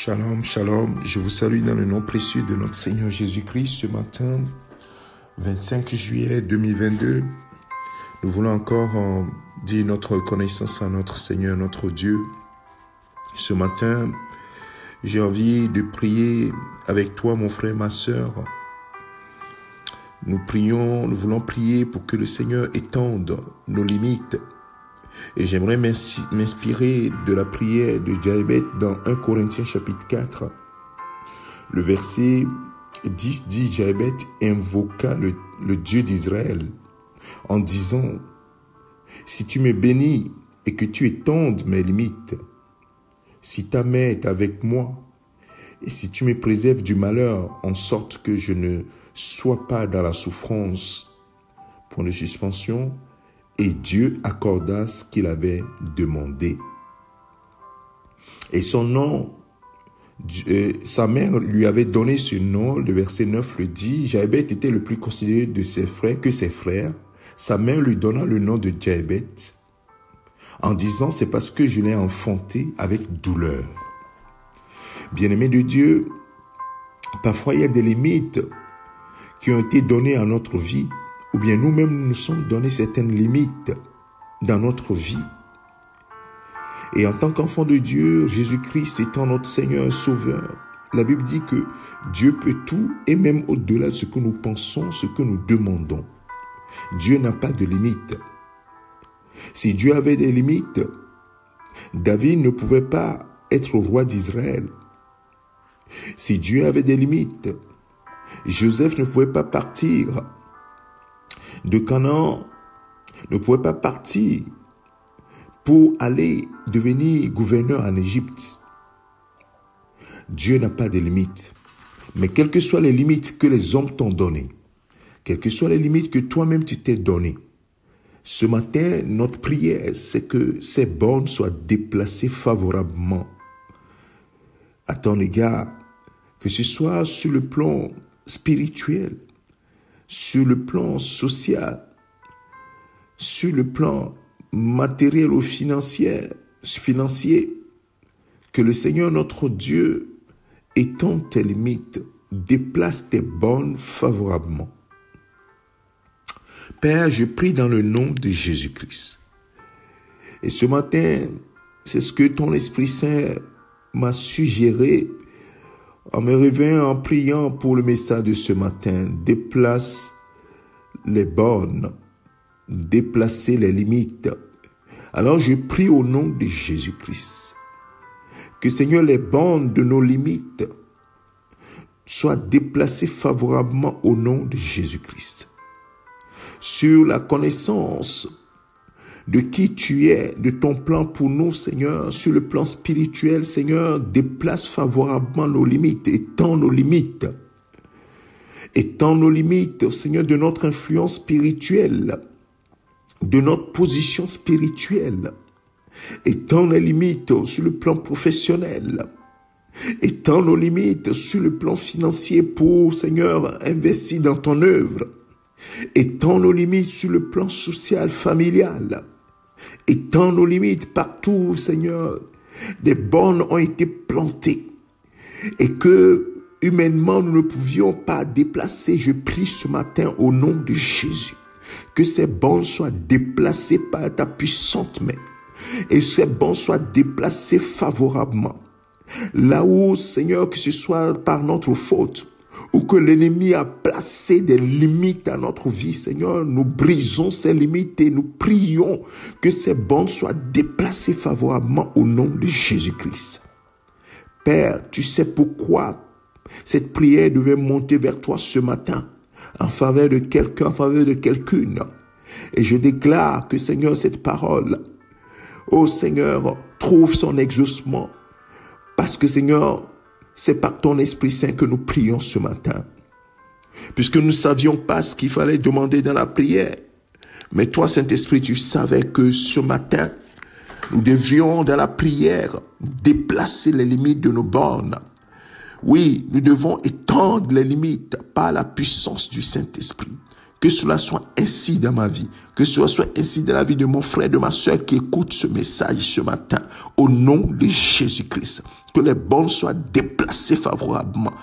Shalom, shalom. Je vous salue dans le nom précieux de notre Seigneur Jésus-Christ ce matin, 25 juillet 2022. Nous voulons encore dire notre reconnaissance à notre Seigneur, notre Dieu. Ce matin, j'ai envie de prier avec toi, mon frère, ma sœur. Nous voulons prier pour que le Seigneur étende nos limites. Et j'aimerais m'inspirer de la prière de Jaébet dans 1 Corinthiens chapitre 4. Le verset 10 dit, Jaébet invoqua le Dieu d'Israël en disant, « Si tu me bénis et que tu étendes mes limites, si ta main est avec moi, et si tu me préserves du malheur en sorte que je ne sois pas dans la souffrance, point de suspension, et Dieu accorda ce qu'il avait demandé. Et son nom, sa mère lui avait donné ce nom, le verset 9 le dit, Jaébet était le plus considéré de ses frères que ses frères. Sa mère lui donna le nom de Jaébet en disant, c'est parce que je l'ai enfanté avec douleur. Bien-aimés de Dieu, parfois il y a des limites qui ont été données à notre vie, ou bien nous-mêmes nous sommes donné certaines limites dans notre vie. Et en tant qu'enfant de Dieu, Jésus-Christ étant notre Seigneur et Sauveur, la Bible dit que Dieu peut tout et même au-delà de ce que nous pensons, ce que nous demandons. Dieu n'a pas de limites. Si Dieu avait des limites, David ne pouvait pas être roi d'Israël. Si Dieu avait des limites, Joseph ne pouvait pas partir de Canaan, ne pouvait pas partir pour aller devenir gouverneur en Égypte. Dieu n'a pas de limites. Mais quelles que soient les limites que les hommes t'ont données, quelles que soient les limites que toi-même tu t'es données, ce matin, notre prière, c'est que ces bornes soient déplacées favorablement à ton égard, que ce soit sur le plan spirituel, sur le plan social, sur le plan matériel ou financier, que le Seigneur notre Dieu étende tes limites, déplace tes bornes favorablement. Père, je prie dans le nom de Jésus-Christ. Et ce matin, c'est ce que ton Esprit Saint m'a suggéré en me réveillant, en priant pour le message de ce matin. Déplace les bornes, déplacer les limites. Alors je prie au nom de Jésus-Christ que, Seigneur, les bornes de nos limites soient déplacées favorablement au nom de Jésus-Christ. Sur la connaissance de qui tu es, de ton plan pour nous, Seigneur, sur le plan spirituel, Seigneur, déplace favorablement nos limites, étends nos limites. Étends nos limites, Seigneur, de notre influence spirituelle, de notre position spirituelle. Étends les limites sur le plan professionnel. Étends nos limites sur le plan financier pour, Seigneur, investir dans ton œuvre. Étends nos limites sur le plan social, familial. Étends nos limites partout, Seigneur. Des bornes ont été plantées et que humainement nous ne pouvions pas déplacer. Je prie ce matin au nom de Jésus que ces bornes soient déplacées par ta puissante main et ces bornes soient déplacées favorablement. Là où, Seigneur, que ce soit par notre faute ou que l'ennemi a placé des limites à notre vie, Seigneur, nous brisons ces limites et nous prions que ces bornes soient déplacées favorablement au nom de Jésus-Christ. Père, tu sais pourquoi cette prière devait monter vers toi ce matin, en faveur de quelqu'un, en faveur de quelqu'une. Et je déclare que, Seigneur, cette parole, oh Seigneur, trouve son exaucement, parce que, Seigneur, c'est par ton Esprit Saint que nous prions ce matin. Puisque nous ne savions pas ce qu'il fallait demander dans la prière. Mais toi, Saint-Esprit, tu savais que ce matin, nous devions, dans la prière, déplacer les limites de nos bornes. Oui, nous devons étendre les limites par la puissance du Saint-Esprit. Que cela soit ainsi dans ma vie. Que cela soit ainsi dans la vie de mon frère, de ma soeur qui écoute ce message ce matin. Au nom de Jésus-Christ. Que les bornes soient déplacées favorablement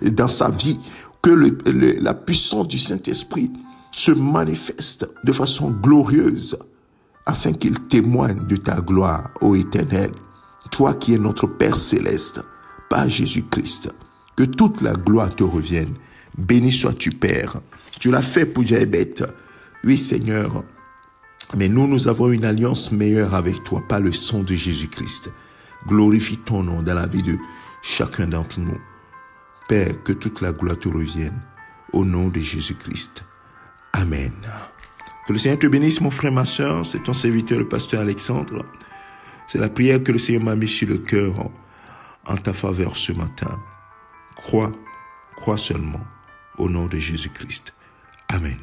dans sa vie. Que la puissance du Saint-Esprit se manifeste de façon glorieuse afin qu'il témoigne de ta gloire, ô Éternel. Toi qui es notre Père céleste, par Jésus-Christ. Que toute la gloire te revienne. Béni sois-tu, Père. Tu l'as fait pour Diabète. Oui, Seigneur. Mais nous avons une alliance meilleure avec toi par le sang de Jésus-Christ. Glorifie ton nom dans la vie de chacun d'entre nous. Père, que toute la gloire te revienne. Au nom de Jésus-Christ. Amen. Que le Seigneur te bénisse, mon frère, ma soeur. C'est ton serviteur, le pasteur Alexandre. C'est la prière que le Seigneur m'a mise sur le cœur en ta faveur ce matin. Crois seulement au nom de Jésus-Christ. Amen.